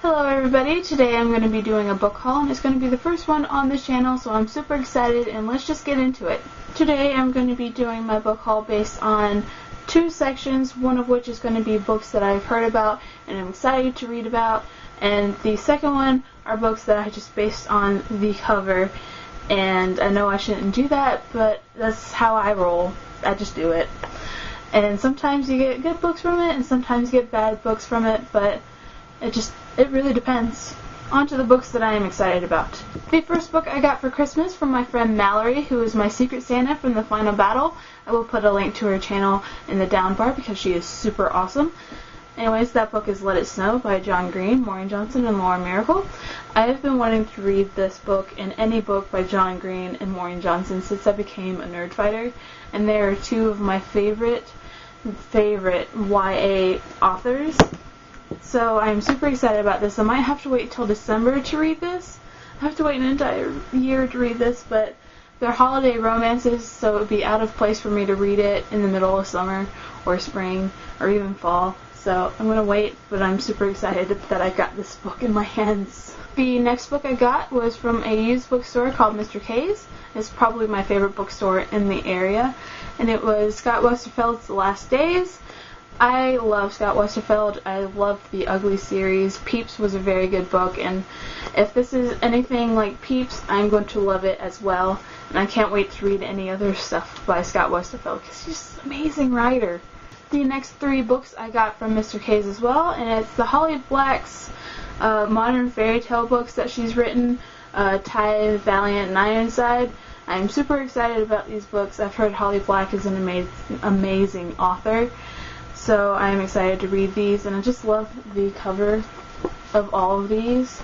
Hello everybody, today I'm going to be doing a book haul and it's going to be the first one on this channel, so I'm super excited and let's just get into it. Today I'm going to be doing my book haul based on two sections, one of which is going to be books that I've heard about and I'm excited to read about, and the second one are books that I just based on the cover, and I know I shouldn't do that, but that's how I roll. I just do it. And sometimes you get good books from it and sometimes you get bad books from it, but it really depends. On to the books that I am excited about. The first book I got for Christmas from my friend Mallory, who is my Secret Santa from the Final Battle. I will put a link to her channel in the down bar because she is super awesome. Anyways, that book is Let It Snow by John Green, Maureen Johnson, and Laura Miracle. I have been wanting to read this book and any book by John Green and Maureen Johnson since I became a nerd fighter, and they are two of my favorite YA authors. So I'm super excited about this. I might have to wait till December to read this. I have to wait an entire year to read this, but they're holiday romances, so it would be out of place for me to read it in the middle of summer or spring or even fall. So I'm going to wait, but I'm super excited that I got this book in my hands. The next book I got was from a used bookstore called Mr. K's. It's probably my favorite bookstore in the area, and it was Scott Westerfeld's The Last Days. I love Scott Westerfeld. I loved the Ugly series. Peeps was a very good book, and if this is anything like Peeps, I'm going to love it as well. And I can't wait to read any other stuff by Scott Westerfeld because he's just an amazing writer. The next three books I got from Mr. K's as well, and it's the Holly Black's modern fairy tale books that she's written, Ty, Valiant, and Ironside. I'm super excited about these books. I've heard Holly Black is an amazing author. So I'm excited to read these, and I just love the cover of all of these.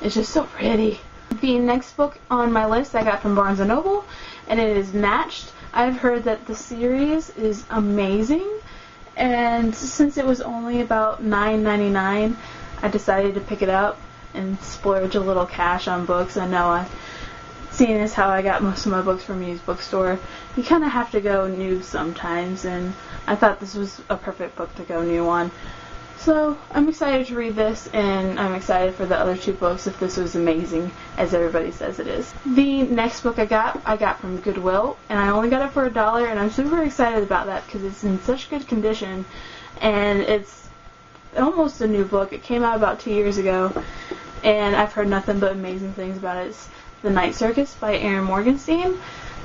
It's just so pretty. The next book on my list I got from Barnes & Noble, and it is Matched. I've heard that the series is amazing, and since it was only about $9.99, I decided to pick it up and splurge a little cash on books. I know seeing as how I got most of my books from a used bookstore, you kind of have to go new sometimes, and I thought this was a perfect book to go new on. So I'm excited to read this, and I'm excited for the other two books if this was amazing, as everybody says it is. The next book I got from Goodwill, and I only got it for $1, and I'm super excited about that because it's in such good condition, and it's almost a new book. It came out about 2 years ago, and I've heard nothing but amazing things about it. It's The Night Circus by Erin Morgenstein,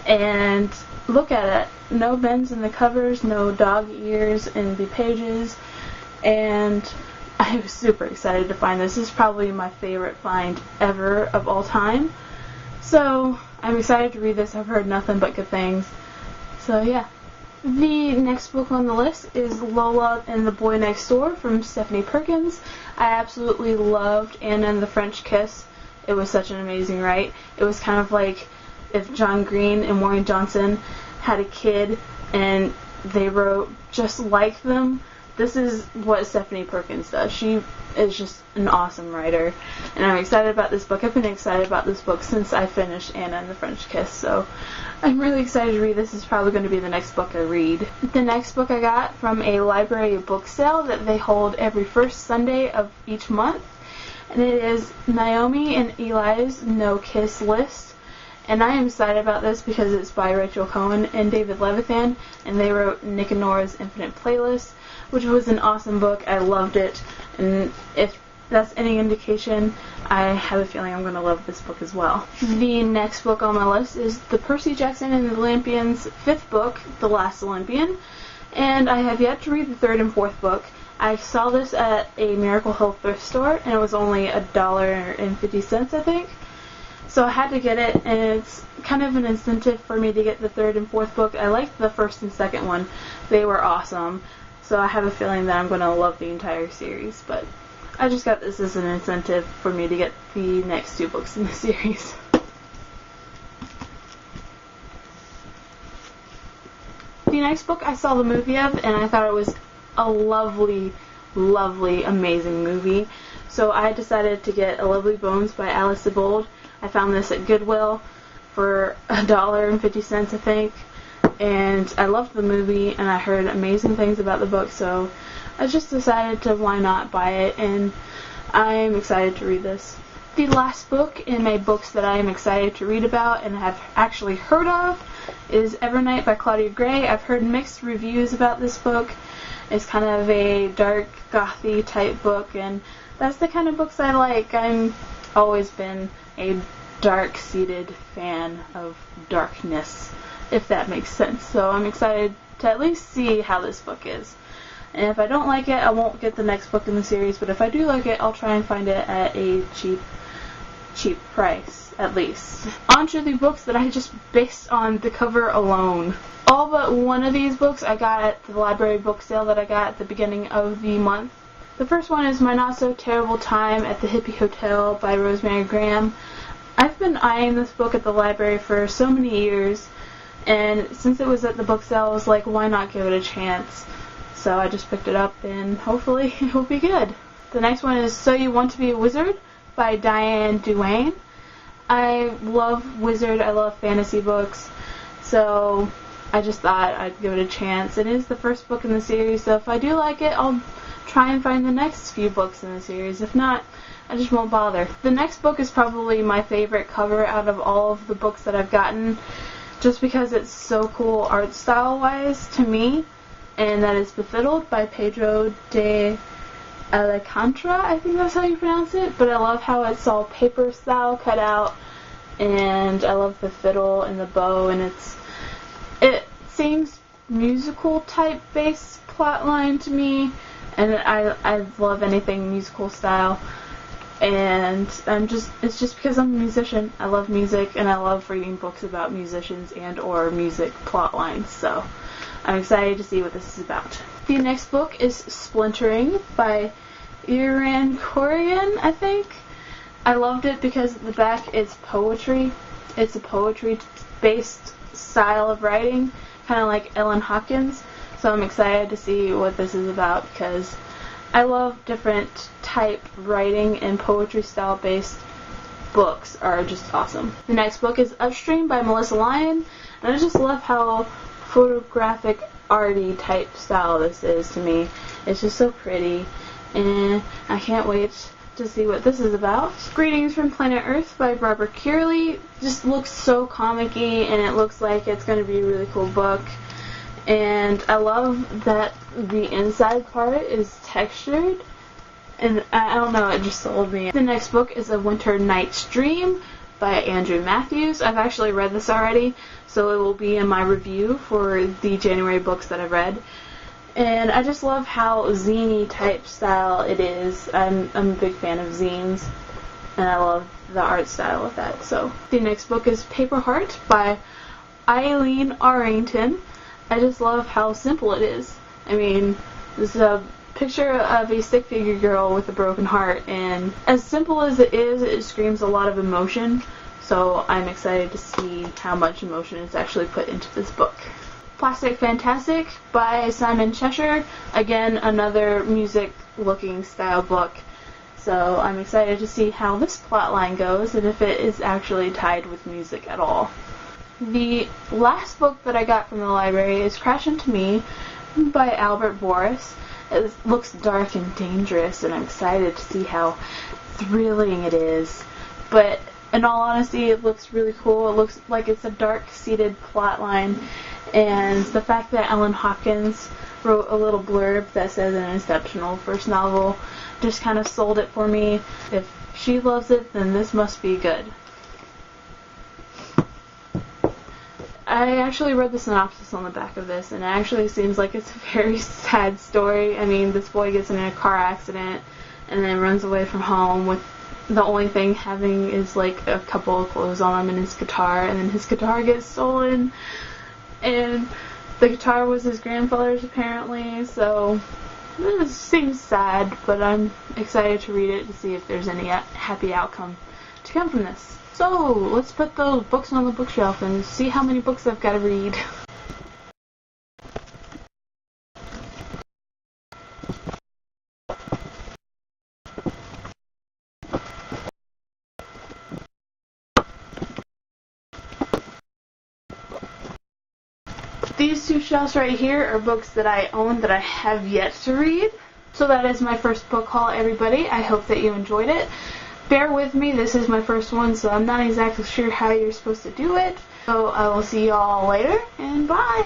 and look at it. No bends in the covers, no dog ears in the pages, and I was super excited to find this. This is probably my favorite find ever of all time. So I'm excited to read this. I've heard nothing but good things. So yeah. The next book on the list is Lola and the Boy Next Door from Stephanie Perkins. I absolutely loved Anna and the French Kiss. It was such an amazing write. It was kind of like if John Green and Maureen Johnson had a kid and they wrote just like them. This is what Stephanie Perkins does. She is just an awesome writer, and I'm excited about this book. I've been excited about this book since I finished Anna and the French Kiss, so I'm really excited to read this. This is probably going to be the next book I read. The next book I got from a library book sale that they hold every first Sunday of each month, and it is Naomi and Eli's No Kiss List. And I am excited about this because it's by Rachel Cohen and David Levithan, and they wrote Nick and Nora's Infinite Playlist, which was an awesome book. I loved it, and if that's any indication, I have a feeling I'm going to love this book as well. The next book on my list is the Percy Jackson and the Olympians' 5th book, The Last Olympian, and I have yet to read the 3rd and 4th book. I saw this at a Miracle Hill thrift store, and it was only $1.50, I think. So I had to get it, and it's kind of an incentive for me to get the 3rd and 4th book. I liked the 1st and 2nd one. They were awesome. So I have a feeling that I'm going to love the entire series. But I just got this as an incentive for me to get the next 2 books in the series. The next book I saw the movie of, and I thought it was a lovely, amazing movie. So I decided to get A Lovely Bones by Alice Sebold. I found this at Goodwill for $1.50, I think, and I loved the movie, and I heard amazing things about the book, so I just decided to why not buy it, and I'm excited to read this. The last book in my books that I am excited to read about and have actually heard of is Evernight by Claudia Gray. I've heard mixed reviews about this book. It's kind of a dark, gothy type book, and that's the kind of books I like. I've always been a dark-seated fan of darkness, if that makes sense. So I'm excited to at least see how this book is. And if I don't like it, I won't get the next book in the series, but if I do like it, I'll try and find it at a cheap price, at least. On to the books that I just based on the cover alone. All but one of these books I got at the library book sale that I got at the beginning of the month. The first one is My Not So Terrible Time at the Hippie Hotel by Rosemary Graham. I've been eyeing this book at the library for so many years, and since it was at the book sale, I was like, why not give it a chance? So I just picked it up, and hopefully it will be good. The next one is So You Want to Be a Wizard by Diane Duane. I love wizard, I love fantasy books, so I just thought I'd give it a chance. It is the first book in the series, so if I do like it, I'll try and find the next few books in the series. If not, I just won't bother. The next book is probably my favorite cover out of all of the books that I've gotten, just because it's so cool art style-wise to me, and that is Fiddled by Pedro de Alcantara, I think that's how you pronounce it, but I love how it's all paper style cut out, and I love the fiddle and the bow, and it seems musical type based plotline to me, and I love anything musical style, and it's just because I'm a musician. I love music, and I love reading books about musicians and or music plot lines, so I'm excited to see what this is about. The next book is Splintering by Iran Korean, I think. I loved it because at the back it's poetry. It's a poetry-based style of writing, kind of like Ellen Hopkins. So I'm excited to see what this is about because I love different type writing, and poetry style-based books are just awesome. The next book is Upstream by Melissa Lyon, and I just love how photographic arty type style this is to me. It's just so pretty, and I can't wait to see what this is about. Greetings from Planet Earth by Barbara Curley. Just looks so comic-y, and it looks like it's going to be a really cool book. And I love that the inside part is textured, and I don't know, it just sold me. The next book is A Winter Night's Dream by Andrew Matthews. I've actually read this already, so it will be in my review for the January books that I've read. And I just love how zine-y type style it is. I'm a big fan of zines, and I love the art style of that. So the next book is Paper Heart by Eileen Arrington. I just love how simple it is. I mean, this is a picture of a stick figure girl with a broken heart, and as simple as it is, it screams a lot of emotion. So I'm excited to see how much emotion is actually put into this book. Plastic Fantastic by Simon Cheshire. Again, another music-looking style book. So I'm excited to see how this plotline goes and if it is actually tied with music at all. The last book that I got from the library is Crash Into Me by Albert Boris. It looks dark and dangerous, and I'm excited to see how thrilling it is. But in all honesty, it looks really cool. It looks like it's a dark-seated plotline, and the fact that Ellen Hopkins wrote a little blurb that says an exceptional first novel just kind of sold it for me. If she loves it, then this must be good. I actually read the synopsis on the back of this, and it actually seems like it's a very sad story. I mean, this boy gets in a car accident and then runs away from home with the only thing having is like a couple of clothes on him and his guitar, and then his guitar gets stolen, and the guitar was his grandfather's apparently, so it seems sad, but I'm excited to read it to see if there's any happy outcome to come from this. So, let's put those books on the bookshelf and see how many books I've got to read. These two shelves right here are books that I own that I have yet to read. So that is my first book haul, everybody. I hope that you enjoyed it. Bear with me, this is my first one, so I'm not exactly sure how you're supposed to do it. So I will see y'all later, and bye!